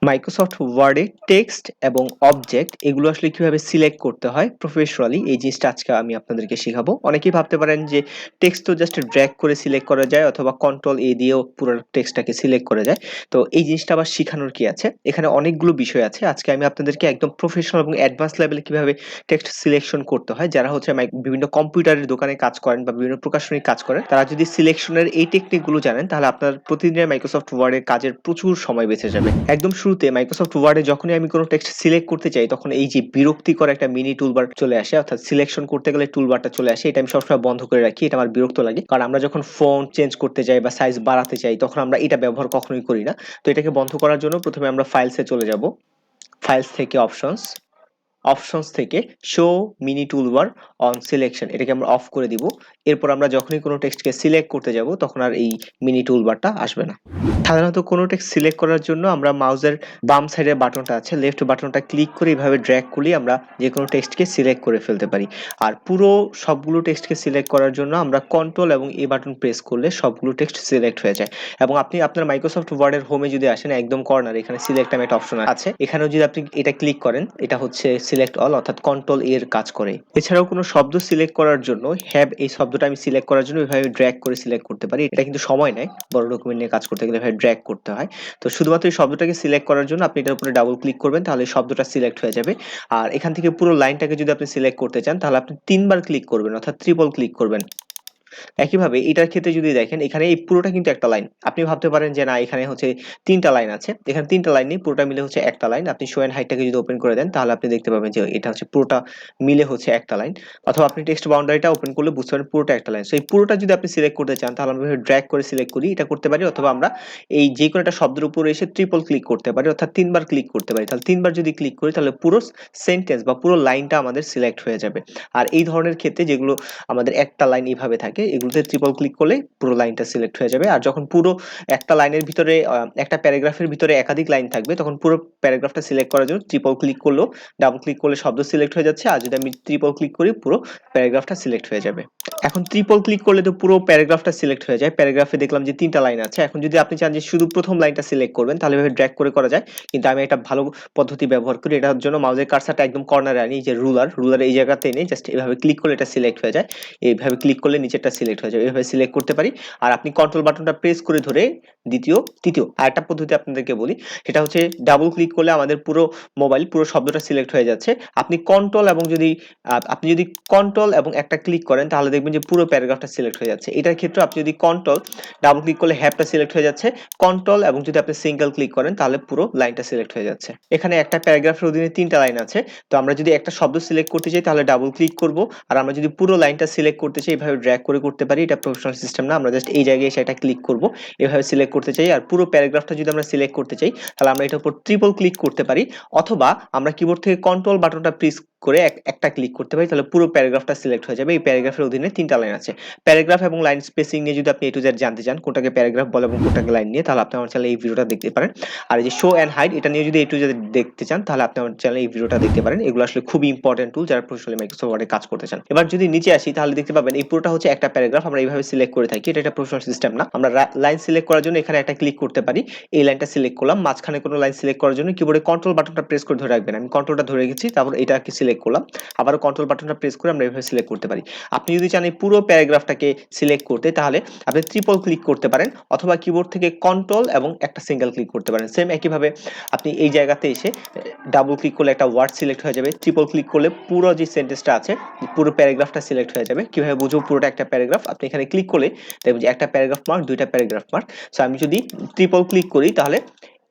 Microsoft ওয়ার্ডে text এবং object এগুলো আসলে কিভাবে সিলেক্ট করতে হয় প্রফেশনালি এই জিনিসটা আজকে আমি আপনাদেরকে শেখাবো। অনেকেই ভাবতে পারেন যে টেক্সট তো জাস্ট ড্র্যাগ করে সিলেক্ট করা যায় অথবা কন্ট্রোল এ দিয়েও পুরো টেক্সটটাকে সিলেক্ট করা যায়। তো এই জিনিসটা আবার শিখানোর কি আছে? এখানে অনেকগুলো বিষয় আছে। আজকে আমি আপনাদেরকে একদম প্রফেশনাল এবং অ্যাডভান্স লেভেলে কিভাবে টেক্সট সিলেকশন করতে হয়, যারা হচ্ছে বিভিন্ন কম্পিউটারের দোকানে কাজ করেন বা বিভিন্ন প্রকাশনীর কাজ করেন, তারা যদি সিলেকশনের এই টেকনিকগুলো জানেন তাহলে আপনার প্রতিদিনের মাইক্রোসফট ওয়ার্ডের কাজের প্রচুর সময় বেঁচে যাবে। একদম শুরুতে মাইক্রোসফট ওয়ার্ডে যখনই আমি কোনো টেক্সট সিলেক্ট করতে চাই তখন এই যে বিরক্তিকর একটা মিনি টুলবার চলে আসে, অর্থাৎ সিলেকশন করতে গেলে টুলবারটা চলে আসে, এটা আমি সবসময় বন্ধ করে রাখি। এটা আমার বিরক্ত লাগে, কারণ আমরা যখন ফন্ট চেঞ্জ করতে যাই বা সাইজ বাড়াতে চাই তখন আমরা এটা ব্যবহার কখনোই করি না। তো এটাকে বন্ধ করার জন্য প্রথমে আমরা ফাইলসে চলে যাব। ফাইলস থেকে অপশনস থেকে show mini toolbar on selection এটাকে আমরা অফ করে দিব। এরপর আমরা যখনই কোনো টেক্সটকে সিলেক্ট করতে যাব তখন আর এই মিনি টুলবারটা আসবে না। সাধারণত কোনো টেক্সট সিলেক্ট করার জন্য আমরা মাউসের বাম সাইডের বাটনটা আছে, লেফট বাটনটা ক্লিক করে এইভাবে ড্র্যাগ করলেই আমরা যে কোনো টেক্সটকে সিলেক্ট করে ফেলতে পারি। আর পুরো সবগুলো টেক্সটকে সিলেক্ট করার জন্য আমরা কন্ট্রোল এবং এ বাটন প্রেস করলে সবগুলো টেক্সট সিলেক্ট হয়ে যায়। এবং আপনি আপনার মাইক্রোসফট ওয়ার্ডের হোমে যদি আসেন, একদম কর্নার এখানে সিলেক্ট নামে একটা অপশন আছে, এখানেও যদি আপনি এটা ক্লিক করেন এটা হচ্ছে সিলেক্ট অল, অর্থাৎ কন্ট্রোল এর কাজ করে। এছাড়াও কোনো শব্দ সিলেক্ট করার জন্য হ্যাভ এই শব্দটা আমি সিলেক্ট করার জন্য এভাবে ড্র্যাগ করে সিলেক্ট করতে পারি। এটা কিন্তু সময় নেয়, বড় ডকুমেন্ট নিয়ে কাজ করতে গেলে এভাবে ড্র্যাগ করতে হয়। তো শুধুমাত্র এই শব্দটাকে সিলেক্ট করার জন্য আপনি এটার উপরে ডাবল ক্লিক করবেন, তাহলে শব্দটা সিলেক্ট হয়ে যাবে। আর এখান থেকে পুরো লাইনটাকে যদি আপনি সিলেক্ট করতে চান তাহলে আপনি 3 বার ক্লিক করবেন, অর্থাৎ ট্রিপল ক্লিক করবেন। একইভাবে এটার ক্ষেত্রে যদি দেখেন এখানে এই পুরোটা কিন্তু একটা লাইন। আপনি ভাবতে পারেন যে না এখানে হচ্ছে 3টা লাইন আছে, এখানে 3টা লাইন নেই, পুরোটা মিলে হচ্ছে একটা লাইন। আপনি শো এন্ড হাইডটাকে যদি ওপেন করে দেন তাহলে আপনি দেখতে পাবেন যে এটা হচ্ছে পুরোটা মিলে হচ্ছে একটা লাইন। অথবা আপনি টেক্সট বাউন্ডারিটা ওপেন করলে বুঝতে পারেন পুরোটা একটা লাইন। সো এই পুরোটা যদি আপনি সিলেক্ট করতে চান তাহলে আমরা ড্র্যাগ করে সিলেক্ট করি, এটা করতে পারি। অথবা আমরা এই যে কোনো একটা শব্দের উপরে এসে ট্রিপল ক্লিক করতে পারি, অর্থাৎ 3 বার ক্লিক করতে পারি। তাহলে 3 বার যদি ক্লিক করি তাহলে পুরো সেন্টেন্স বা পুরো লাইনটা আমাদের সিলেক্ট হয়ে যাবে। আর এই ধরনের ক্ষেত্রে যেগুলো আমাদের একটা লাইন এইভাবে থাকে, এগুলোতে ট্রিপল ক্লিক করলে পুরো লাইনটা সিলেক্ট হয়ে যাবে। আর যখন পুরো একটা লাইনের ভিতরে একটা প্যারাগ্রাফের ভিতরে একাধিক লাইন থাকবে তখন পুরো প্যারাগ্রাফটা সিলেক্ট করার জন্য ট্রিপল ক্লিক করলেও, ডাবল ক্লিক করলে শব্দ সিলেক্ট হয়ে যাচ্ছে, আর যদি আমি ট্রিপল ক্লিক করি পুরো প্যারাগ্রাফটা সিলেক্ট হয়ে যাবে। এখন ট্রিপল ক্লিক করলে তো পুরো প্যারাগ্রাফটা সিলেক্ট হয়ে যায়। প্যারাগ্রাফে দেখলাম যে 3টা লাইন আছে। এখন যদি আপনি চান যে শুধু প্রথম লাইনটা সিলেক্ট করবেন তাহলে এভাবে ড্র্যাগ করে করা যায়, কিন্তু আমি একটা ভালো পদ্ধতি ব্যবহার করি। এটার জন্য মাউসের কার্সারটা একদম কর্নারে আনি, যে রুলার এই জায়গাতে এনে জাস্ট এভাবে ক্লিক করলে এটা সিলেক্ট হয়ে যায়। এইভাবে ক্লিক করলে নিচেরটা সিলেক্ট হয়ে যাবে, এভাবে সিলেক্ট করতে পারি। আর আপনি কন্ট্রোল বাটনটা প্রেস করে ধরে তৃতীয় আরেকটা পদ্ধতি আপনাদেরকে বলি, সেটা হচ্ছে ডাবল ক্লিক করলে আমাদের পুরো মোবাইল পুরো শব্দটা সিলেক্ট হয়ে যাচ্ছে। আপনি কন্ট্রোল এবং যদি কন্ট্রোল এবং একটা ক্লিক করেন তাহলে দেখবেন যে পুরো প্যারাগ্রাফটা সিলেক্ট হয়ে যাচ্ছে। এটার ক্ষেত্রে আপনি যদি কন্ট্রোল ডাবল ক্লিক করলে হ্যাপটা সিলেক্ট হয়ে যাচ্ছে, কন্ট্রোল এবং যদি আপনি সিঙ্গেল ক্লিক করেন তাহলে পুরো লাইনটা সিলেক্ট হয়ে যাচ্ছে। এখানে একটা প্যারাগ্রাফের অধীনে 3টা লাইন আছে। তো আমরা যদি একটা শব্দ সিলেক্ট করতে চাই তাহলে ডাবল ক্লিক করব, আর আমরা যদি পুরো লাইনটা সিলেক্ট করতে চাই এইভাবে ড্র্যাগ করে করতে পারি। এটা প্রফেশনাল সিস্টেম না, আমরা জাস্ট এই জায়গায় এসে এটা ক্লিক করব, এভাবে সিলেক্ট করতে চাই। আর পুরো প্যারাগ্রাফটা যদি আমরা সিলেক্ট করতে চাই তাহলে আমরা এটার উপর ট্রিপল ক্লিক করতে পারি, অথবা আমরা কিবোর্ড থেকে কন্ট্রোল বাটনটা প্রেস করে একটা ক্লিক করতে পারি, তাহলে পুরো প্যারাগ্রাফটা সিলেক্ট হয়ে যাবে। এই প্যারাগ্রাফের অধীনে 3টা লাইন আছে। প্যারাগ্রাফ এবং লাইন স্পেসিং নিয়ে যদি আপনি এ টু জেড জানতে চান কোনটাকে প্যারাগ্রাফ বলে এবং কোনটাকে লাইন নিয়ে, তাহলে আপনি আমার চ্যানেলে এই ভিডিওটা দেখতে পারেন। আর এই যে শো এন্ড হাইড এটা নিয়ে যদি এ টু জেড দেখতে চান তাহলে আপনি আমার চ্যানেলে এই ভিডিওটা দেখতে পারেন। এগুলো আসলে খুবই ইম্পর্টেন্ট টুল যারা প্রফেশনালি মাইক্রোসফট ওয়ার্ডে কাজ করতে চান। এবার যদি নিচে আসি তাহলে দেখতে পাবেন এই পুরোটা হচ্ছে একটা প্যারাগ্রাফ, আমরা এইভাবে সিলেক্ট করে থাকি। এটা একটা প্রফেশনাল সিস্টেম না। আমরা লাইন সিলেক্ট করার জন্য এখানে একটা ক্লিক করতে পারি, এই লাইনটা সিলেক্ট করলাম। মাঝখানে কোনো লাইন সিলেক্ট করার জন্য কিবোর্ডে কন্ট্রোল বাটনটা প্রেস করে ধরে রাখবেন। আমি কন্ট্রোলটা ধরে রেখেছি, তারপর এটাকে সিলেক্ট করলাম, আবারও কন্ট্রোল বাটনটা প্রেস করে আমরা এইভাবে সিলেক্ট করতে পারি। আপনি যদি চান এই পুরো প্যারাগ্রাফটাকে সিলেক্ট করতে তাহলে আপনি ট্রিপল ক্লিক করতে পারেন, অথবা কিবোর্ড থেকে কন্ট্রোল এবং একটা সিঙ্গেল ক্লিক করতে পারেন। সেম একইভাবে আপনি এই জায়গাতে এসে ডাবল ক্লিক করলে একটা ওয়ার্ড সিলেক্ট হয়ে যাবে, ট্রিপল ক্লিক করলে পুরো যে সেন্টেন্সটা আছে পুরো প্যারাগ্রাফটা সিলেক্ট হয়ে যাবে। কিভাবে বুঝবো পুরোটা একটা প্যারাগ্রাফ? আপনি এখানে ক্লিক করলে দেখবেন যে একটা প্যারাগ্রাফ মার্ক, দুইটা প্যারাগ্রাফ মার্ক। সো আমি যদি ট্রিপল ক্লিক করি তাহলে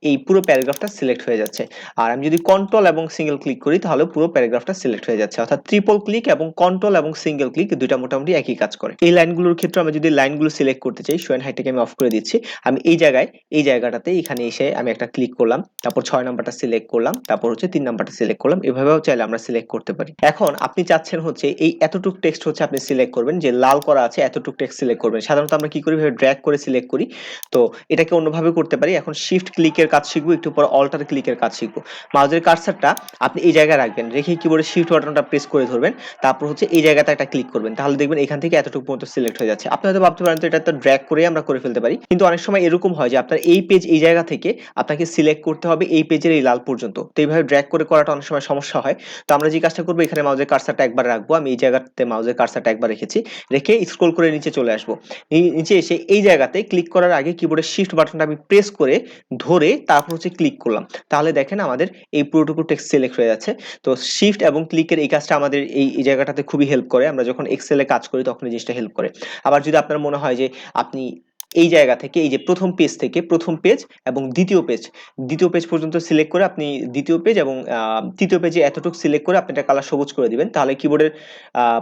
এই পুরো প্যারাগ্রাফটা সিলেক্ট হয়ে যাচ্ছে। আর আমি যদি কন্ট্রোল এবং সিঙ্গেল ক্লিক করি তাহলে পুরো প্যারাগ্রাফটা সিলেক্ট হয়ে যাচ্ছে। অর্থাৎ ট্রিপল ক্লিক এবং কন্ট্রোল এবং সিঙ্গেল ক্লিক দুইটা মোটামুটি একই কাজ করে। এই লাইনগুলোর ক্ষেত্রে আমি যদি লাইনগুলো সিলেক্ট করতে চাই, শো এন্ড হাইডটাকে আমি অফ করে দিচ্ছি। আমি এই জায়গাটাতে এখানে এসে আমি একটা ক্লিক করলাম, তারপর 6 নাম্বারটা সিলেক্ট করলাম, তারপর হচ্ছে 3 নাম্বারটা সিলেক্ট করলাম। এভাবেও চাইলে আমরা সিলেক্ট করতে পারি। এখন আপনি চাচ্ছেন হচ্ছে এই এতটুক টেক্সট হচ্ছে আপনি সিলেক্ট করবেন, যে লাল করা আছে এতটুক টেক্সট সিলেক্ট করবেন। সাধারণত আমরা কি করি, ড্র্যাগ করে সিলেক্ট করি। তো এটাকে অন্যভাবে করতে পারি। এখন শিফট ক্লিকের কাজ শিখবো, একটু পর অল্টার ক্লিকের কাজ শিখবো। মাউসের কার্সারটা আপনি এই জায়গায় রাখবেন, রেখে কিবোর্ডের শিফট বাটনটা প্রেস করে ধরবেন, তারপর হচ্ছে এই জায়গাতে একটা ক্লিক করবেন, তাহলে দেখবেন এখান থেকে এতটুকু পর্যন্ত সিলেক্ট হয়ে যাচ্ছে। আপনি হয়তো ভাবতে পারেন তো এটা তো ড্র্যাগ করে আমরা করে ফেলতে পারি, কিন্তু অনেক সময় এরকম হয় যে আপনার এই পেজ এই জায়গা থেকে আপনাকে সিলেক্ট করতে হবে এই পেজের এই লাল পর্যন্ত, তো এইভাবে ড্র্যাগ করে করাটা অনেক সময় সমস্যা হয়। তো আমরা যে কাজটা করবো, এখানে মাউসের কার্সারটা একবার রাখবো, আমি এই জায়গাতে মাউসের কার্সারটা একবার রেখেছি, রেখে স্ক্রল করে নিচে চলে আসবো। নিচে এসে এই জায়গাতে ক্লিক করার আগে কিবোর্ডের শিফট বাটনটা আমি প্রেস করে ধরে তারপর হচ্ছে ক্লিক করলাম, তাহলে দেখেন আমাদের এই পুরোটুকু টেক্সট সিলেক্ট হয়ে যাচ্ছে। তো শিফট এবং ক্লিকের এই কাজটা আমাদের এই জায়গাটাতে খুবই হেল্প করে, আমরা যখন এক্সেলে কাজ করি তখন এই জিনিসটা হেল্প করে। আবার যদি আপনার মনে হয় যে আপনি এই জায়গা থেকে এই যে প্রথম পেজ থেকে প্রথম পেজ এবং দ্বিতীয় পেজ পর্যন্ত সিলেক্ট করে আপনি দ্বিতীয় পেজ এবং তৃতীয় পেজে এতটুকু সিলেক্ট করে আপনি এটা কালার সবুজ করে দিবেন, তাহলে কিবোর্ডের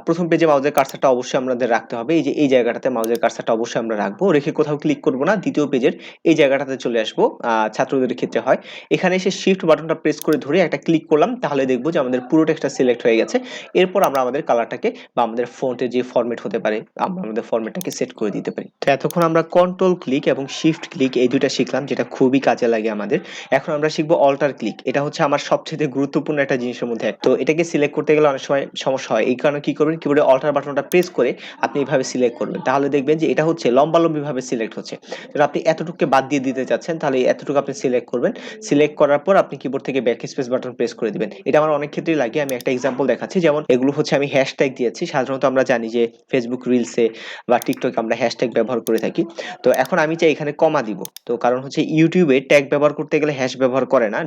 প্রথম পেজে মাউসের কার্সারটা অবশ্যই আমাদের রাখতে হবে, এই যে এই জায়গাটাতে মাউসের কার্সারটা অবশ্যই আমরা রাখবো, রেখে কোথাও ক্লিক করবো না, দ্বিতীয় পেজের এই জায়গাটাতে চলে আসবো। ছাত্রদের ক্ষেত্রে হয়, এখানে এসে শিফট বাটনটা প্রেস করে ধরে একটা ক্লিক করলাম, তাহলে দেখবো যে আমাদের পুরো টেক্সটটা সিলেক্ট হয়ে গেছে। এরপর আমরা আমাদের কালারটাকে বা আমাদের ফন্টের যে ফরম্যাট হতে পারে আমরা আমাদের ফরম্যাটটাকে সেট করে দিতে পারি। তো এতক্ষণ আমরা কন্ট্রোল ক্লিক এবং শিফট ক্লিক এই দুইটা শিখলাম, যেটা খুবই কাজে লাগে আমাদের। এখন আমরা শিখবো অল্টার ক্লিক, এটা হচ্ছে আমার সবচেয়ে গুরুত্বপূর্ণ একটা জিনিসের মধ্যে তো এটাকে সিলেক্ট করতে গেলে অনেক সময় সমস্যা হয়, এই কারণে কি করবেন, কিবোর্ডে অল্টার বাটনটা প্রেস করে আপনি এইভাবে সিলেক্ট করবেন, তাহলে দেখবেন যে এটা হচ্ছে লম্বালম্বি ভাবে সিলেক্ট হচ্ছে। তো আপনি এতটুকুকে বাদ দিয়ে দিতে চাচ্ছেন, তাহলে এতটুকু আপনি সিলেক্ট করবেন, সিলেক্ট করার পর আপনি কিবোর্ড থেকে ব্যাক স্পেস বাটন প্রেস করে দিবেন। এটা আমার অনেক ক্ষেত্রেই লাগে, আমি একটা এক্সাম্পল দেখাচ্ছি, যেমন এগুলো হচ্ছে আমি হ্যাশট্যাগ দিয়েছি, সাধারণত আমরা জানি যে ফেসবুক রিলসে বা টিকটকে আমরা হ্যাশট্যাগ ব্যবহার করে থাকি। তো এখন আমি চাই এখানে কমা দিব, তো কারণ হচ্ছে ইউটিউবে ট্যাগ ব্যবহার করতে গেলে হ্যাশ ব্যবহার করে না,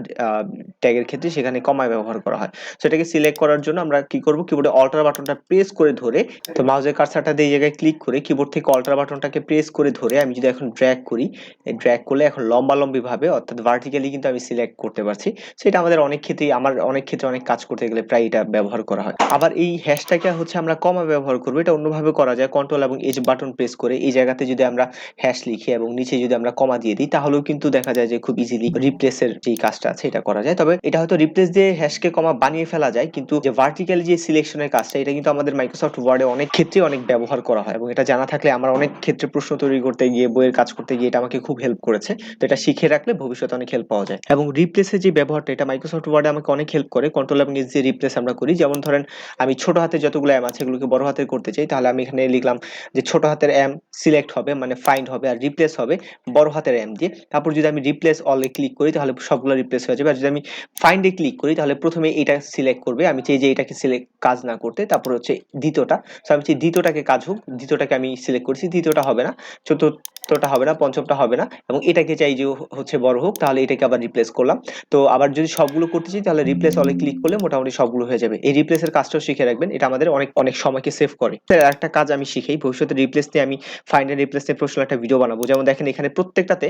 ট্যাগের ক্ষেত্রে সেখানে কমা ব্যবহার করা হয়। সেটাকে সিলেক্ট করার জন্য আমরা কি করব, কিবোর্ডে অল্টার বাটনটা প্রেস করে ধরে, তো মাউসের কার্সারটা দিয়ে এই জায়গায় ক্লিক করে কিবোর্ড থেকে অল্টার বাটনটাকে প্রেস করে ধরে আমি যদি এখন ড্র্যাগ করি, এই ড্র্যাগ করলে এখন লম্বালম্বি ভাবে অর্থাৎ ভার্টিক্যালি কিন্তু আমি সিলেক্ট করতে পারছি। সেটা আমাদের অনেক ক্ষেত্রেই আমার অনেক ক্ষেত্রে অনেক কাজ করতে গেলে প্রায় এটা ব্যবহার করা হয়। আবার এই হ্যাশট্যাগে হচ্ছে আমরা কমা ব্যবহার করব, এটা অন্যভাবে করা যায়, কন্ট্রোল এবং এজ বাটন প্রেস করে এই জায়গাতে যদি আমরা হ্যাশ লিখি এবং নিচে যদি আমরা কমা দিয়ে দিই, তাহলেও কিন্তু দেখা যায় যে খুব ইজিলি রিপ্লেসের যে কাজটা আছে এটা করা যায়। তবে এটা হয়তো রিপ্লেস দিয়ে হ্যাশকে কমা বানিয়ে ফেলা যায়, কিন্তু যে ভার্টিক্যাল যে সিলেকশনের কাজটা এটা কিন্তু আমাদের মাইক্রোসফট ওয়ার্ডে অনেক ক্ষেত্রে অনেক ব্যবহার করা হয়, এবং এটা জানা থাকলে আমার অনেক ক্ষেত্রে প্রশ্ন তৈরি করতে গিয়ে বইয়ের কাজ করতে গিয়ে এটা আমাকে খুব হেল্প করেছে। তো এটা শিখে রাখলে ভবিষ্যতে অনেক হেল্প পাওয়া যায়। এবং রিপ্লেসের যে ব্যবহারটা এটা মাইক্রোসফট ওয়ার্ডে আমাকে অনেক হেল্প করে, কন্ট্রোল এবং এস দিয়ে রিপ্লেস আমরা করি। যেমন ধরেন আমি ছোট হাতে যতগুলো এম আছে এগুলোকে বড় হাতে করতে চাই, তাহলে আমি এখানে লিখলাম যে ছোট হাতের এম সিলেক্ট হবে মানে ফাইন্ড হবে, আর রিপ্লেস হবে বড় হাতের এম দিয়ে। তারপর যদি আমি রিপ্লেস অলে ক্লিক করি তাহলে সবগুলো রিপ্লেস হয়ে যাবে, আর যদি আমি ফাইন্ডে ক্লিক করি তাহলে প্রথমে এটা সিলেক্ট করবে, আমি চাই যে এটাকে সিলেক্ট কাজ না করতে, তারপর হচ্ছে দ্বিতীয়টা, সো আমি চাই দ্বিতীয়টাকে কাজ হোক, দ্বিতীয়টাকে আমি সিলেক্ট করছি, দ্বিতীয়টা হবে না, চতুর্থটা হবে না, পঞ্চমটা হবে না, এবং এটাকে চাই যে হচ্ছে বড় হোক, তাহলে এটাকে আবার রিপ্লেস করলাম। তো আবার যদি সবগুলো করতে চাই তাহলে রিপ্লেস অলে ক্লিক করলে মোটামুটি সবগুলো হয়ে যাবে। এই রিপ্লেসের কাজটাও শিখে রাখবেন, এটা আমাদের অনেক অনেক সময়কে সেভ করে। একটা কাজ আমি শিখেই ভবিষ্যতে রিপ্লেস নিয়ে আমি ফাইন্ড এন্ড রিপ্লেস নিয়ে প্রশ্ন একটা ভিডিও বানাবো। যেমন দেখেন এখানে প্রত্যেকটাতে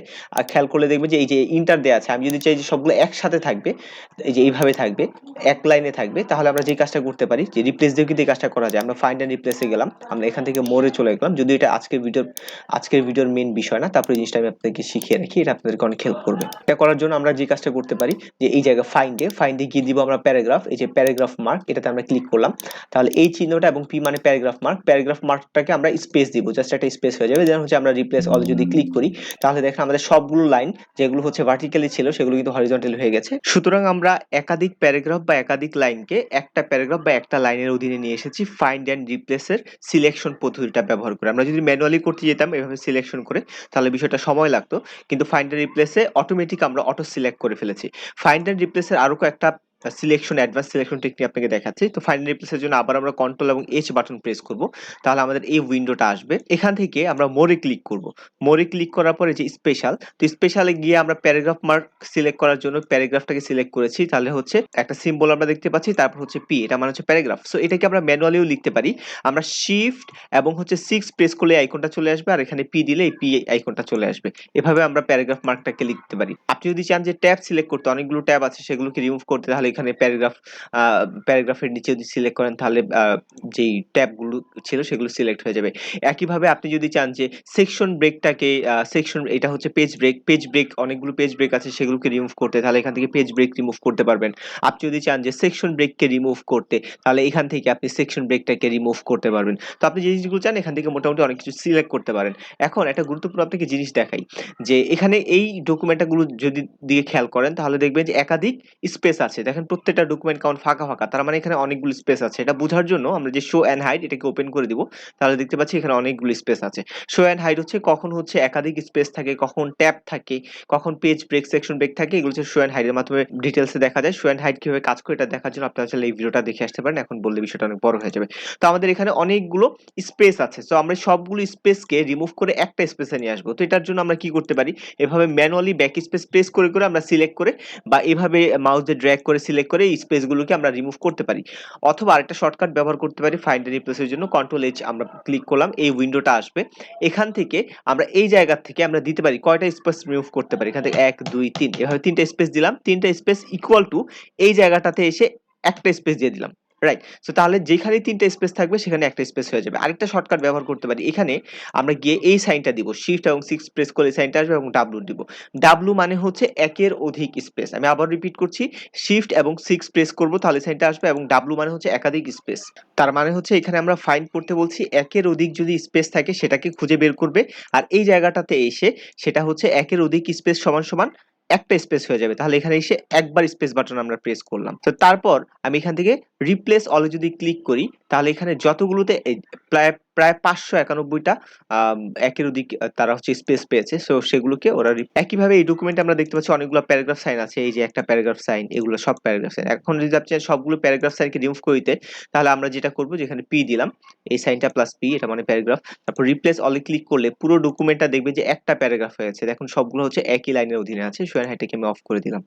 খেয়াল করলে দেখবেন যে এই যে ইন্টার দেয়া আছে, আমি যদি চাই যে সবগুলো একসাথে থাকবে, এই যে এইভাবে থাকবে, এক লাইনে থাকবে, তাহলে আমরা যে কাজটা করতে পারি যে রিপ্লেস দিয়ে কিন্তু এই কাজটা করা যায়। আমরা ফাইন্ড এন্ড রিপ্লেসে গেলাম, আমরা এখান থেকে মোরে চলে গেলাম, যদি এটা আজকের ভিডিওর মেইন বিষয় না, তারপরে জিনিসটা আমি আপনাদেরকে শিখিয়ে রাখি, এটা আপনাদেরকে অনেক হেল্প করবে। এটা করার জন্য আমরা যে কাজটা করতে পারি যে এই জায়গা ফাইন্ডে গিয়ে দিব আমরা প্যারাগ্রাফ, এই যে প্যারাগ্রাফ মার্ক এটাতে আমরা ক্লিক করলাম, তাহলে এই চিহ্নটা এবং পি মানে প্যারাগ্রাফ মার্কটাকে আমরা স্পেস দিব, জাস্ট একটা স্পেস হয়ে যাবে। যেমন হচ্ছে আমরা রিপ্লেস অল যদি ক্লিক করি তাহলে দেখেন আমাদের সবগুলো লাইন যেগুলো হচ্ছে ভার্টিক্যালি ছিল সেগুলো কিন্তু হরিজন্টালি হয়ে গেছে। সুতরাং আমরা একাধিক প্যারাগ্রাফ বা একাধিক লাইনকে একটা প্যারাগ্রাফ বা একটা লাইনের অধীনে নিয়ে এসেছি ফাইন্ড এন্ড রিপ্লেসের সিলেকশন পদ্ধতিটা ব্যবহার করে। আমরা যদি ম্যানুয়ালি করতে যেতাম এভাবে সিলেকশন করে তাহলে বিষয়টা সময় লাগতো, কিন্তু ফাইন্ড এন্ড রিপ্লেসে অটোমেটিক আমরা অটো সিলেক্ট করে ফেলেছি। ফাইন্ড এন্ড রিপ্লেসের আরো কয়েকটা সিলেকশন অ্যাডভান্স সিলেকশন টেকনিক আপনাকে দেখাচ্ছি। তো ফাইন্ড রিপ্লেসের জন্য আবার আমরা কন্ট্রোল এবং এইচ বাটন প্রেস করব, তাহলে আমাদের এই উইন্ডোটা আসবে। এখান থেকে আমরা মোরে ক্লিক করব, মোরে ক্লিক করার পরে যে স্পেশাল, তো স্পেশালে গিয়ে আমরা প্যারাগ্রাফ মার্ক সিলেক্ট করার জন্য প্যারাগ্রাফটাকে সিলেক্ট করেছি, তাহলে হচ্ছে একটা সিম্বল আমরা দেখতে পাচ্ছি, তারপর হচ্ছে পি, এটা মানে হচ্ছে প্যারাগ্রাফ। সো এটাকে আমরা ম্যানুয়ালিও লিখতে পারি, আমরা শিফট এবং হচ্ছে 6 প্রেস করলে আইকনটা চলে আসবে, আর এখানে পি দিলে এই পি আইকনটা চলে আসবে। এভাবে আমরা প্যারাগ্রাফ মার্কটাকে লিখতে পারি। আপনি যদি চান যে ট্যাব সিলেক্ট করতে, অনেকগুলো ট্যাব আছে সেগুলোকে রিমুভ করতে, তাহলে এখানে প্যারাগ্রাফের নিচে যদি সিলেক্ট করেন তাহলে যেই ট্যাবগুলো ছিল সেগুলো সিলেক্ট হয়ে যাবে। একইভাবে আপনি যদি চান যে সেকশন ব্রেকটাকে সেকশন এটা হচ্ছে পেজ ব্রেক অনেকগুলো পেজ ব্রেক আছে সেগুলোকে রিমুভ করতে, তাহলে এখান থেকে পেজ ব্রেক রিমুভ করতে পারবেন। আপনি যদি চান যে সেকশন ব্রেককে রিমুভ করতে, তাহলে এখান থেকে আপনি সেকশন ব্রেকটাকে রিমুভ করতে পারবেন। তো আপনি যে জিনিসগুলো চান এখান থেকে মোটামুটি অনেক কিছু সিলেক্ট করতে পারেন। এখন একটা গুরুত্বপূর্ণ আপনাকে জিনিস দেখাই যে এখানে এই ডকুমেন্টগুলো যদি দিকে খেয়াল করেন তাহলে দেখবেন যে একাধিক স্পেস আছে। দেখেন প্রত্যেকটা ডকুমেন্ট কেমন ফাঁকা ফাঁকা, তার মানে এখানে অনেকগুলো স্পেস আছে। এটা বোঝার জন্য আমরা যে শো এন্ড হাইড এটাকে ওপেন করে দিব, তাহলে দেখতে পাচ্ছি এখানে অনেকগুলো স্পেস আছে। শো এন্ড হাইড হচ্ছে কখন হচ্ছে একাধিক স্পেস থাকে, কখন ট্যাব থাকে, কখন পেজ ব্রেক সেকশন ব্রেক থাকে, এগুলো হচ্ছে শো এন্ড হাইড এর মাধ্যমে ডিটেইলসে দেখা যায়। শো এন্ড হাইড কিভাবে কাজ করে এটা দেখার জন্য আপনারা চাইলে এই ভিডিওটা দেখে আসতে পারেন, এখন বললে বিষয়টা অনেক বড় হয়ে যাবে। তো আমাদের এখানে অনেকগুলো স্পেস আছে, সো আমরা সবগুলো স্পেসকে রিমুভ করে একটা স্পেসে নিয়ে আসবো। তো এটার জন্য আমরা কি করতে পারি, এভাবে ম্যানুয়ালি ব্যাক স্পেস প্রেস করে করে আমরা সিলেক্ট করে বা এভাবে মাউস দিয়ে ড্র্যাগ করে সিলেক্ট করে এই স্পেসগুলোকে আমরা রিমুভ করতে পারি। অথবা আরেকটা শর্টকাট ব্যবহার করতে পারি, ফাইন্ড এন্ড রিপ্লেসের জন্য কন্ট্রোল এইচ আমরা ক্লিক করলাম, এই উইন্ডোটা আসবে। এখান থেকে আমরা এই জায়গা থেকে আমরা দিতে পারি কয়টা স্পেস রিমুভ করতে পারি, এখান থেকে 1 2 3 এভাবে তিনটা স্পেস দিলাম, তিনটা স্পেস ইকুয়াল টু এই জায়গাটাতে এসে একটা স্পেস দিয়ে দিলাম, রাইট। সো তাহলে যেখানে তিনটা স্পেস থাকবে সেখানে একটা স্পেস হয়ে যাবে। আরেকটা শর্টকাট ব্যবহার করতে পারি, এখানে আমরা গিয়ে এই সাইনটা দিব, শিফট এবং 6 প্রেস করলে সাইনটা আসবে এবং ডাব্লিউ দিব। ডাব্লিউ মানে হচ্ছে একের অধিক স্পেস, আমি আবার রিপিট করছি, শিফট এবং 6 প্রেস করব তাহলে সাইনটা আসবে, এবং ডাব্লিউ মানে হচ্ছে একাধিক স্পেস। তার মানে হচ্ছে এখানে আমরা ফাইন্ড করতে বলছি একের অধিক যদি স্পেস থাকে সেটাকে খুঁজে বের করবে, আর এই জায়গাটাতে এসে সেটা হচ্ছে একের অধিক স্পেস সমান সমান একটা স্পেস হয়ে যাবে। তাহলে এখানে এসে একবার স্পেস বাটন আমরা প্রেস করলাম। তো তারপর আমি এখান থেকে রিপ্লেস অলে যদি ক্লিক করি তাহলে এখানে যতগুলোতে প্রায় প্রায় 591টা একের অধিক তারা হচ্ছে স্পেস পেয়েছে, সো সেগুলোকে ওরা একইভাবে এই ডকুমেন্টে আমরা দেখতে পাচ্ছি অনেকগুলো প্যারাগ্রাফ সাইন আছে, এই যে একটা প্যারাগ্রাফ সাইন, এগুলো সব প্যারাগ্রাফ সাইন। এখন যদি আপনি চান সবগুলো প্যারাগ্রাফ সাইনকে রিমুভ করে দিতে, তাহলে আমরা যেটা করব যেখানে পি দিলাম, এই সাইনটা প্লাস পি এটা মানে প্যারাগ্রাফ, তারপর রিপ্লেস অলে ক্লিক করলে পুরো ডকুমেন্টটা দেখবে যে একটা প্যারাগ্রাফ হয়েছে। দেখুন সবগুলো হচ্ছে একই লাইনের অধীনে আছে। শো এন্ড হাইডটাকে আমি অফ করে দিলাম।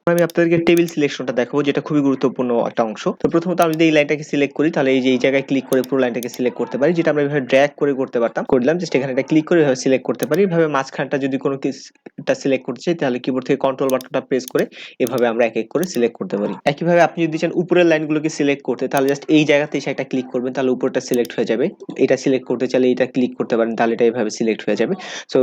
আমি আপনাদেরকে টেবিল সিলেকশনটা দেখাবো, যেটা খুবই গুরুত্বপূর্ণ একটা অংশ। তো প্রথমত আমি যদি এই লাইনটাকে সিলেক্ট করি তাহলে এই যে এই জায়গায় ক্লিক করে পুরো লাইনটাকে সিলেক্ট করতে পারি, যেটা আমরা এভাবে ড্র্যাগ করে করতে পারতাম, করলাম জাস্ট এখানে এটা ক্লিক করে এভাবে সিলেক্ট করতে পারি। এভাবে মাঝখানটা যদি কোনো কিছুটা সিলেক্ট করতে চাই তাহলে কিবোর্ড থেকে কন্ট্রোল বাটনটা প্রেস করে এভাবে আমরা এক এক করে সিলেক্ট করতে পারি। একইভাবে আপনি যদি চান উপরের লাইনগুলোকে সিলেক্ট করতে তাহলে জাস্ট এই জায়গাতে এসে একটা ক্লিক করবেন, তাহলে উপরটা সিলেক্ট হয়ে যাবে। এটা সিলেক্ট করতে চাইলে এটা ক্লিক করতে পারেন, তাহলে এটা এভাবে সিলেক্ট হয়ে যাবে। সো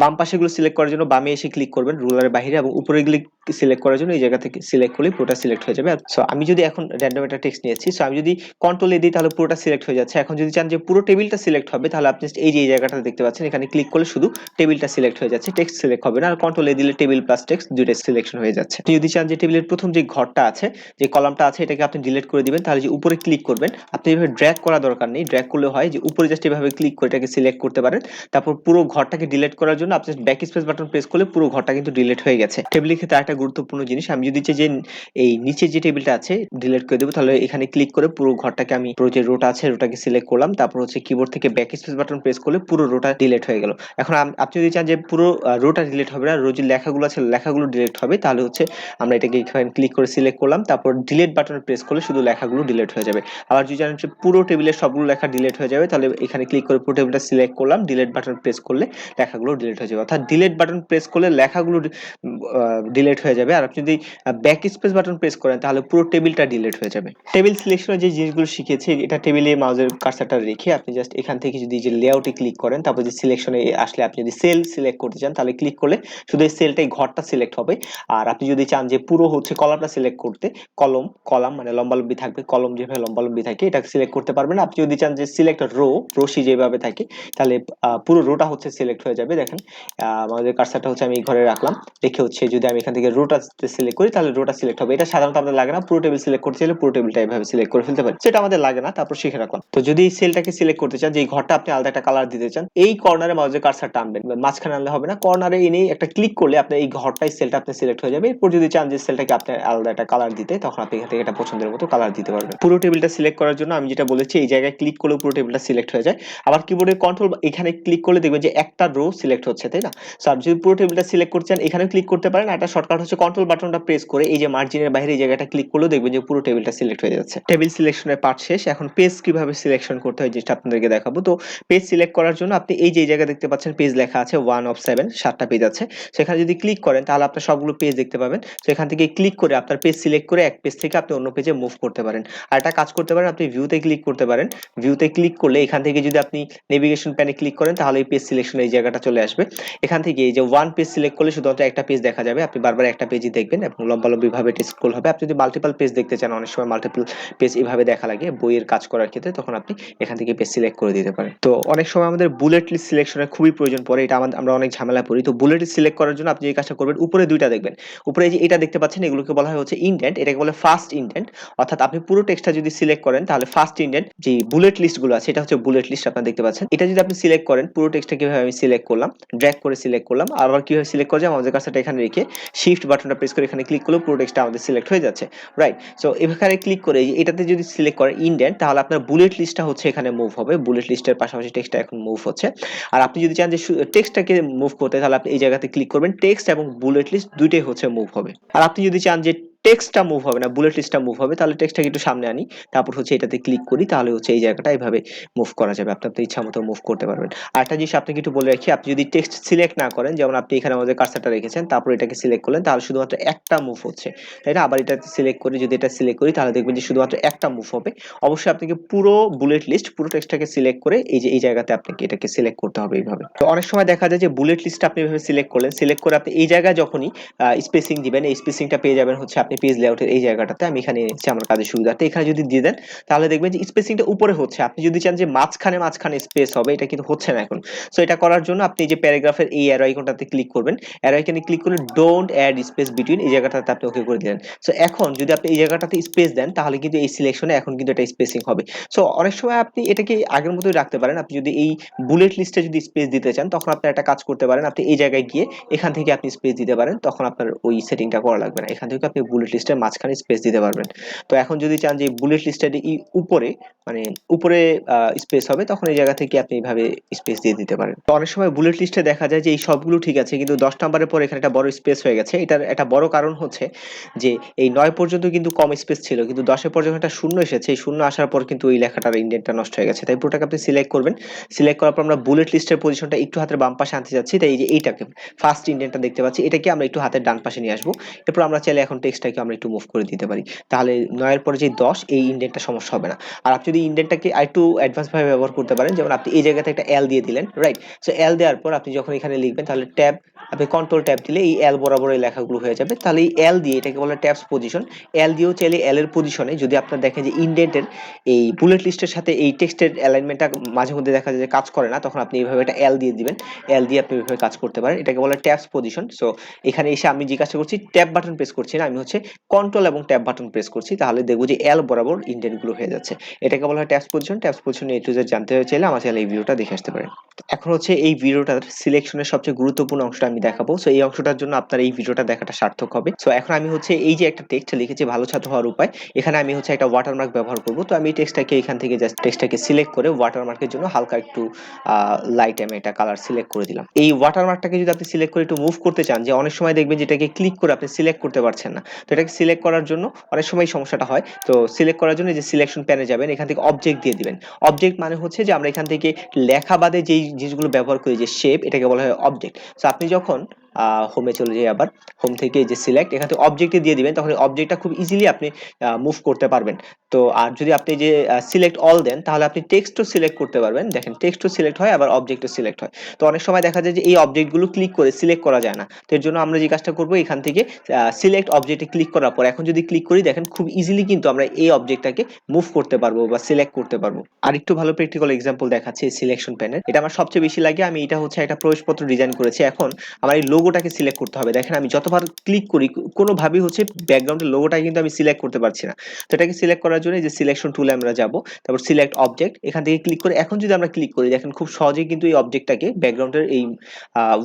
বাম পাশেগুলো সিলেক্ট করার জন্য বামে এসে ক্লিক করবেন রুলারের বাইরে, এবং উপরে গুলি সিলেক্ট করার জন্য এই জায়গা থেকে সিলেক্ট করলে পুরোটা সিলেক্ট হয়ে যাবে। সো আমি যদি এখন র্যান্ডম একটা টেক্সট নিয়েছি, সো আমি যদি কন্ট্রোল এ দিই তাহলে পুরোটা সিলেক্ট হয়ে যাচ্ছে। এখন যদি চান যে পুরো টেবিলটা সিলেক্ট হবে তাহলে আপনি এই যে এই জায়গাটা দেখতে পাচ্ছেন, এখানে ক্লিক করলে শুধু টেবিলটা সিলেক্ট হয়ে যাচ্ছে, টেক্সট সিলেক্ট হবে না। আর কন্ট্রোল এ দিলে টেবিল প্লাস টেক্সট দুইটা সিলেকশন হয়ে যাচ্ছে। আপনি যদি চান যে টেবিলের প্রথম যে ঘরটা আছে, যে কলামটা আছে, এটাকে আপনি ডিলিট করে দিবেন, তাহলে যে উপরে ক্লিক করবেন, আপনি এভাবে ড্র্যাগ করা দরকার নেই, ড্র্যাগ করলে হয় যে উপরে জাস্ট এভাবে ক্লিক করে এটাকে সিলেক্ট করতে পারেন। তারপর পুরো ঘরটাকে ডিলিট করার জন্য আপনি ব্যাক স্পেস বাটন প্রেস করলে পুরো ঘরটা কিন্তু ডিলিট হয়ে গেছে। টেবিলের ক্ষেত্রে একটা গুরুত্বপূর্ণ জিনিস, আমি যদি চাই যে এই নিচে যে টেবিলটা আছে ডিলিট করে দেবো, তাহলে এখানে ক্লিক করে পুরো ঘরটাকে আমি পুরো যে রোটা আছে রোটাকে সিলেক্ট করলাম, তারপর হচ্ছে কিবোর্ড থেকে ব্যাক স্পেস বাটন প্রেস করলে পুরো রোটা ডিলিট হয়ে গেল। এখন আপনি যদি চান যে পুরো রোটা ডিলিট হবে না, রো যে লেখাগুলো আছে লেখাগুলো ডিলিট হবে, তাহলে হচ্ছে আমরা এটাকে এখানে ক্লিক করে সিলেক্ট করলাম, তারপর ডিলিট বাটন প্রেস করলে শুধু লেখাগুলো ডিলিট হয়ে যাবে। আবার যদি জানেন যে পুরো টেবিলের সবগুলো লেখা ডিলিট হয়ে যাবে, তাহলে এখানে ক্লিক করে পুরো টেবিলটা সিলেক্ট করলাম, ডিলিট বাটন প্রেস করলে লেখাগুলো ডিলিট হয়ে যাবে। অর্থাৎ ডিলিট বাটন প্রেস করলে লেখাগুলো ডিলিট হয়ে যাবে, আর আপনি যদি ব্যাক স্পেস বাটন প্রেস করেন তাহলে পুরো টেবিলটা ডিলিট হয়ে যাবে। টেবিল সিলেকশনের যে জিনিসগুলো শিখেছি, এটা টেবিলে মাউসের কার্সারটা রেখে আপনি জাস্ট এখান থেকে যদি যে লেআউটে ক্লিক করেন, তারপর যে সিলেকশনে আসলে আপনি যদি সেল সিলেক্ট করতে চান তাহলে ক্লিক করলে শুধু এই সেলটাই ঘরটা সিলেক্ট হবে। আর আপনি যদি চান যে পুরো হচ্ছে কলামটা সিলেক্ট করতে, কলাম মানে লম্বালম্বি থাকবে, কলম যেভাবে লম্বালম্বি থাকে এটা সিলেক্ট করতে পারবেন। আপনি যদি চান যে সিলেক্ট রো, রশি যেভাবে থাকে, তাহলে পুরো রোটা হচ্ছে সিলেক্ট হয়ে যাবে। দেখেন আমাদের কার্সারটা হচ্ছে আমি ঘরে রাখলাম, রেখে হচ্ছে যদি আমি এখান থেকে রোটা সিলেক্ট করি তাহলে রোটা সিলেক্ট হবে। এটা সাধারণত আমাদের লাগে না, পুরো টেবিল সিলেক্ট করতে চাইলে পুরো টেবিলটা এভাবে সিলেক্ট করে ফেলতে পারি, সেটা আমাদের লাগে না, তারপর শিখে রাখলাম। তো যদি এই সেলটাকে সিলেক্ট করতে চান, যে এই ঘরটা আপনি আলাদা একটা কালার দিতে চান, এই কর্নারে মাউসের কার্সারটা আনবেন, মাঝখানে আনলে হবে না, কর্নারে এনে একটা ক্লিক করলে আপনার এই ঘরটাই সেলটা আপনি সিলেক্ট হয়ে যাবে। এরপর যদি চান যে সেলটাকে আপনি আলাদা একটা কালার দিতে, তখন আপনি এখান থেকে একটা পছন্দের মতো কালার দিতে পারবেন। পুরো টেবিলটা সিলেক্ট করার জন্য আমি যেটা বলেছি এই জায়গায় ক্লিক করলে পুরো টেবিলটা সিলেক্ট হয়ে যায়। আবার কিবোর্ডের কন্ট্রোল এখানে ক্লিক করলে দেখবেন যে একটা রো সিলেক্ট হচ্ছে, তাই না? সো আপনি যদি পুরো টেবিলটা সিলেক্ট করতে চান এখানেও ক্লিক করতে করতে পারেন, একটা শর্টকাট হচ্ছে কন্ট্রোল বাটনটা প্রেস করে এই যে মার্জিনের বাইরে এই জায়গাটা ক্লিক করলেও দেখবেন যে পুরো টেবিলটা সিলেক্ট হয়ে যাচ্ছে। টেবিল সিলেকশনের পার্ট শেষ। এখন পেজ কিভাবে সিলেকশন করতে হয় যেটা আপনাদেরকে দেখাবো। তো পেজ সিলেক্ট করার জন্য আপনি এই যে এই জায়গায় দেখতে পাচ্ছেন পেজ লেখা আছে 1 of 7, 7টা পেজ আছে। সেখানে যদি ক্লিক করেন তাহলে আপনার সবগুলো পেজ দেখতে পাবেন। তো এখান থেকে ক্লিক করে আপনার পেজ সিলেক্ট করে এক পেজ থেকে আপনি অন্য পেজে মুভ করতে পারেন। আর একটা কাজ করতে পারেন, আপনি ভিউতে ক্লিক করতে পারেন। ভিউতে ক্লিক করলে এখান থেকে যদি আপনি নেভিগেশন প্যানে ক্লিক করেন তাহলে এই পেজ সিলেকশন এই জায়গাটা চলে আসবে। এখান থেকে এই যে ওয়ান পেজ সিলেক্ট করলে শুধুমাত্র একটা পেজ দেখা যাবে, আপনি বারবার একটা পেজই দেখবেন এবং লম্বালম্বি ভাবে এটা স্ক্রল হবে। আপনি যদি মাল্টিপল পেজ দেখতে চান, অনেক সময় মাল্টিপল পেজ এইভাবে দেখা লাগে বইয়ের কাজ করার ক্ষেত্রে, তখন আপনি এখান থেকে পেজ সিলেক্ট করে দিতে পারেন। তো অনেক সময় আমাদের বুলেট লিস্ট সিলেকশনের খুবই প্রয়োজন পড়ে, এটা আমরা অনেক ঝামেলা পড়ি। তো বুলেট লিস্ট সিলেক্ট করার জন্য আপনি যে কাজটা করবেন, উপরে দুইটা দেখবেন, উপরে এই যে এটা দেখতে পাচ্ছেন এগুলোকে বলা হয় হচ্ছে ইনডেন্ট, এটাকে বলে ফার্স্ট ইনডেন্ট। অর্থাৎ আপনি পুরো টেক্সটটা যদি সিলেক্ট করেন তাহলে ফার্স্ট ইনডেন্ট যে বুলেট লিস্ট গুলো আছে এটা হচ্ছে বুলেট লিস্ট, আপনারা দেখতে পাচ্ছেন। এটা যদি আপনি সিলেক্ট করেন, পুরো টেক্সটটা কিভাবে আমি সিলেক্ট করলাম, ড্র্যাগ করে সিলেক্ট করলাম, আবার কিভাবে সিলেক্ট করা যায়, আমাদের কাছেটা এখানে রেখে শিফট বাটনটা প্রেস করে এখানে ক্লিক করলে পুরো টেক্সটটা আমাদের সিলেক্ট হয়ে যাচ্ছে, রাইট। সো এখানে ক্লিক করে এটাতে যদি সিলেক্ট করেন ইনডেন্ট, তাহলে আপনার বুলেট লিস্টটা হচ্ছে এখানে মুভ হবে, বুলেট লিস্টের পাশাপাশি টেক্সটটা এখন মুভ হচ্ছে। আর আপনি যদি চান যে টেক্সটটাকে মুভ করতে, তাহলে আপনি এই জায়গাতে ক্লিক করবেন, টেক্সট এবং বুলেট লিস্ট দুইটাই হচ্ছে মুভ হবে। আর আপনি যদি চান যে টেক্সটটা মুভ হবে না, বুলেট লিস্টটা মুভ হবে, তাহলে টেক্সটটাকে একটু সামনে আনি, তারপর হচ্ছে এটাতে ক্লিক করি, তাহলে হচ্ছে এই জায়গাটা এইভাবে মুভ করা যাবে, আপনি আপনার ইচ্ছা মতো মুভ করতে পারবেন। আর একটা জিনিস আপনাকে একটু বলে রাখি, আপনি যদি টেক্সট সিলেক্ট না করেন, যেমন আপনি এখানে আমাদের কার্সারটা রেখেছেন, তারপর এটাকে সিলেক্ট করলেন, তাহলে শুধুমাত্র একটা মুভ হচ্ছে, তাই না? আবার এটাতে সিলেক্ট করে যদি এটা সিলেক্ট করি, তাহলে দেখবেন যে শুধুমাত্র একটা মুভ হবে। অবশ্যই আপনাকে পুরো বুলেট লিস্ট, পুরো টেক্সটটাকে সিলেক্ট করে এই যে এই জায়গাতে আপনাকে এটাকে সিলেক্ট করতে হবে এইভাবে। তো অনেক সময় দেখা যায় যে বুলেট লিস্টটা আপনি এভাবে সিলেক্ট করলেন, সিলেক্ট করে আপনি এই জায়গায় যখনই স্পেসিং দিবেন, এই স্পেসিংটা পেয়ে যাবেন হচ্ছে আপনি পেজ লেআউটের এই জায়গাটাতে। আমি এখানে এনেছি আমার কাজের সুবিধার্থে, এখানে যদি দিয়ে দেন তাহলে দেখবেন যে স্পেসিংটা উপরে হচ্ছে। আপনি যদি চান যে মাঝখানে মাঝখানে স্পেস হবে, এটা কিন্তু হচ্ছে না এখন। সো এটা করার জন্য আপনি এই যে প্যারাগ্রাফের এই অ্যারো আইকনটাতে ক্লিক করবেন, অ্যারো আইকনে ক্লিক করলে ডোন্ট অ্যাড স্পেস বিটুইন এই জায়গাটাতে আপনি ওকে করে দিলেন। সো এখন যদি আপনি এই জায়গাটাতে স্পেস দেন, তাহলে কিন্তু এই সিলেকশনে এখন কিন্তু এটা স্পেসিং হবে। সো অনেক সময় আপনি এটাকে আগের মতোই রাখতে পারেন। আপনি যদি এই বুলেট লিস্টে যদি স্পেস দিতে চান, তখন আপনি একটা কাজ করতে পারেন, আপনি এই জায়গায় গিয়ে এখান থেকে আপনি স্পেস দিতে পারেন, তখন আপনার ওই সেটিংটা করা লাগবে না, এখান থেকে আপনি বুলেট লিস্টের মাঝখানে স্পেস দিতে পারবেন। তো এখন যদি চান যে বুলেট লিস্টের উপরে মানে উপরে স্পেস হবে, তখন এই জায়গা থেকে আপনি এইভাবে স্পেস দিয়ে দিতে পারেন। তো অনেক সময় বুলেট লিস্টে দেখা যায় যে এই সবগুলো ঠিক আছে, কিন্তু 10 নাম্বারের পর এখানে একটা বড় স্পেস হয়ে গেছে। এটার একটা বড় কারণ হচ্ছে যে এই 9 পর্যন্ত কিন্তু কম স্পেস ছিল, কিন্তু 10 এর পর যখন একটা শূন্য এসেছে, এই শূন্য আসার পর কিন্তু ওই লেখাটার ইন্ডেন্টটা নষ্ট হয়ে গেছে। তাই পুরোটাকে আপনি সিলেক্ট করবেন। সিলেক্ট করার পর আমরা বুলেট লিস্টের পজিশনটা একটু হাতের বাম পাশে আনতে যাচ্ছি, তাই এই যে এইটাকে ফার্স্ট ইন্ডেন্টটা দেখতে পাচ্ছি, এটাকে আমরা একটু হাতের ডান পাশে নিয়ে আসবো। এরপর আমরা চাইলে এখন টেক্সটটাকে আমরা একটু মুভ করে দিতে পারি, তাহলে 9 এর পরে যে 10 এই ইন্ডেন্টটা সমস্যা হবে না। আর আপনি যদি ইন্ডেন্টটাকে আরেকটু অ্যাডভান্স ভাবে ব্যবহার করতে পারেন, যেমন আপনি এই জায়গাতে একটা এল দিয়ে দিলেন, রাইট। সো এল দেওয়ার পর আপনি যখন এখানে লিখবেন, তাহলে ট্যাব, আপনি কন্ট্রোল ট্যাব দিলে এই এল বরাবর এই লেখাগুলো হয়ে যাবে। তাহলে এই এল দিয়ে, এটাকে বলে ট্যাবস পজিশন, এল দিয়েও চাইলে এল এর পজিশনে যদি আপনার দেখেন যে ইন্ডেন্টের এই বুলেট লিস্টের সাথে এই টেক্সটের অ্যালাইনমেন্টটা মাঝে মধ্যে দেখা যায় যে কাজ করে না, তখন আপনি এইভাবে একটা এল দিয়ে দিবেন, এল দিয়ে আপনি এইভাবে কাজ করতে পারেন, এটাকে বলে ট্যাবস পজিশন। সো এখানে এসে আমি যে কাজটা করছি, ট্যাব বাটন প্রেস করছি না, আমি হচ্ছে কন্ট্রোল এবং ট্যাব বাটন প্রেস করছি, তাহলে দেখবো যে এল বরাবর ইন্ডেন্ট গুলো হয়ে যাচ্ছে। এটাকে বলা হয় tabs position. Tabs position A to Z জানতে চাইলে আমার চ্যানেলে এই ভিডিওটা দেখে আসতে পারেন। এখন হচ্ছে এই ভিডিওটার সিলেকশনের সবচেয়ে গুরুত্বপূর্ণ অংশটা আমি দেখাবো। সো এই অংশটার জন্য আপনার এই ভিডিওটা দেখাটা সার্থক হবে। সো এখন আমি হচ্ছে এই যে একটা টেক্সট লিখেছি ভালো ছাত্র হওয়ার উপায়, এখানে আমি হচ্ছে একটা ওয়াটারমার্ক ব্যবহার করব। তো আমি এই টেক্সটটাকে এখান থেকে জাস্ট টেক্সটটাকে সিলেক্ট করে ওয়াটারমার্কের জন্য হালকা একটু লাইট আমি এটা কালার সিলেক্ট করে দিলাম। এই ওয়াটারমার্কটাকে যদি আপনি সিলেক্ট করে একটু মুভ করতে চান, যে অনেক সময় দেখবেন যেটাকে ক্লিক করে আপনি সিলেক্ট করতে পারছেন না, তো এটাকে সিলেক্ট করার জন্য অনেক সময় সমস্যাটা হয়। তো সিলেক্ট করার জন্য যে সিলেকশন প্যানে যাবেন, এখান থেকে অবজেক্ট দিয়ে দিবেন। অবজেক্ট মানে হচ্ছে যে আমরা এখান থেকে লেখা বাদে যেই জিনিসগুলো ব্যবহার করি, যে শেপ, এটাকে বলা হয় অবজেক্ট। সো আপনি যখন হোমে চলে যাই, আবার হোম থেকে যে সিলেক্ট, এখান থেকে অবজেক্টে দিয়ে দিবেন, তখন অবজেক্টটা খুব ইজিলি আপনি মুভ করতে পারবেন। তো আর যদি আপনি যে সিলেক্ট অল দেন, তাহলে আপনি টেক্সটও সিলেক্ট করতে পারবেন। দেখেন টেক্সটও সিলেক্ট হয়, আবার অবজেক্টও সিলেক্ট হয়। তো অনেক সময় দেখা যায় যে এই অবজেক্টগুলো ক্লিক করে সিলেক্ট করা যায় না, তো এর জন্য আমরা যে কাজটা করব, এখান থেকে সিলেক্ট অবজেক্টে ক্লিক করার পর এখন যদি ক্লিক করি, দেখেন খুব ইজিলি কিন্তু আমরা এই অবজেক্টটাকে মুভ করতে পারবো বা সিলেক্ট করতে পারবো। আর একটু ভালো প্র্যাকটিক্যাল এক্সাম্পল দেখাচ্ছি সিলেকশন প্যানেল, এটা আমার সবচেয়ে বেশি লাগে। আমি এটা হচ্ছে একটা প্রবেশপত্র ডিজাইন করেছি, এখন আমার এই লোগোটাকে সিলেক্ট করতে হবে। দেখেন আমি যতবার ক্লিক করি, কোনোভাবেই হচ্ছে ব্যাকগ্রাউন্ডের লোগোটাকে কিন্তু আমি সিলেক্ট করতে পারছি না। তো এটাকে সিলেক্ট করার জন্য যে সিলেকশন টুলে আমরা যাব, তারপর সিলেক্ট অবজেক্ট, এখান থেকে ক্লিক করে এখন যদি আমরা ক্লিক করি, দেখেন খুব সহজেই কিন্তু এই অবজেক্টটাকে, ব্যাকগ্রাউন্ডের এই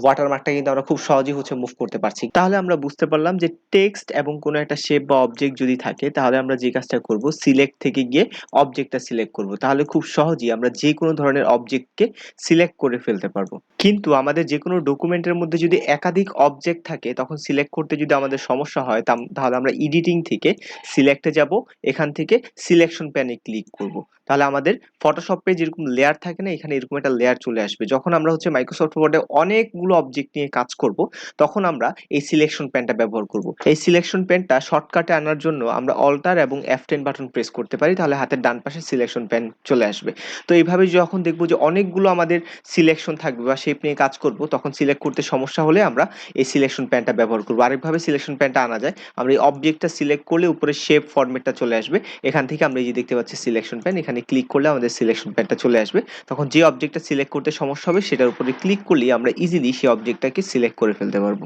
ওয়াটারমার্কটা কিন্তু আমরা খুব সহজেই হচ্ছে মুভ করতে পারছি। তাহলে আমরা বুঝতে পারলাম যে টেক্সট এবং কোনো একটা শেপ বা অবজেক্ট যদি থাকে, তাহলে আমরা যে কাজটা করব, সিলেক্ট থেকে গিয়ে অবজেক্টটা সিলেক্ট করব, তাহলে খুব সহজেই আমরা যে কোনো ধরনের অবজেক্টকে সিলেক্ট করে ফেলতে পারবো। কিন্তু আমাদের যে কোনো ডকুমেন্টের মধ্যে যদি একাধিক একাধিক অবজেক্ট থাকে তখন সিলেক্ট করতে যদি আমাদের সমস্যা হয় তাহলে আমরা এডিটিং থেকে সিলেক্টে যাব, এখান থেকে সিলেকশন প্যানে ক্লিক করব। তাহলে আমাদের ফটোশপে যেরকম লেয়ার থাকে না, এখানে এরকম একটা লেয়ার চলে আসবে। যখন আমরা হচ্ছে মাইক্রোসফট ওয়ার্ডে অনেকগুলো অবজেক্ট নিয়ে কাজ করব, তখন আমরা এই সিলেকশন প্যানটা ব্যবহার করব। এই সিলেকশন প্যানটা শর্টকাটে আনার জন্য আমরা অল্টার এবং F10 বাটন প্রেস করতে পারি, তাহলে হাতের ডান পাশে সিলেকশন প্যান চলে আসবে। তো এইভাবে যখন দেখবো যে অনেকগুলো আমাদের সিলেকশন থাকবে বা শেপ নিয়ে কাজ করব, তখন সিলেক্ট করতে সমস্যা হলে আমরা এই সিলেকশন প্যানটা ব্যবহার করব। আরেকভাবে সিলেকশন প্যানটা আনা যায়, আমরা এই অবজেক্টটা সিলেক্ট করলে উপরে শেপ ফরম্যাটটা চলে আসবে। এখান থেকে আমরা এই যে দেখতে পাচ্ছি সিলেকশন প্যান, এখানে ক্লিক করলে আমাদের সিলেকশন প্যানটা চলে আসবে। তখন যে অবজেক্টটা সিলেক্ট করতে সমস্যা হবে সেটার উপরে ক্লিক করলেই আমরা ইজিলি সেই অবজেক্টটাকে সিলেক্ট করে ফেলতে পারবো।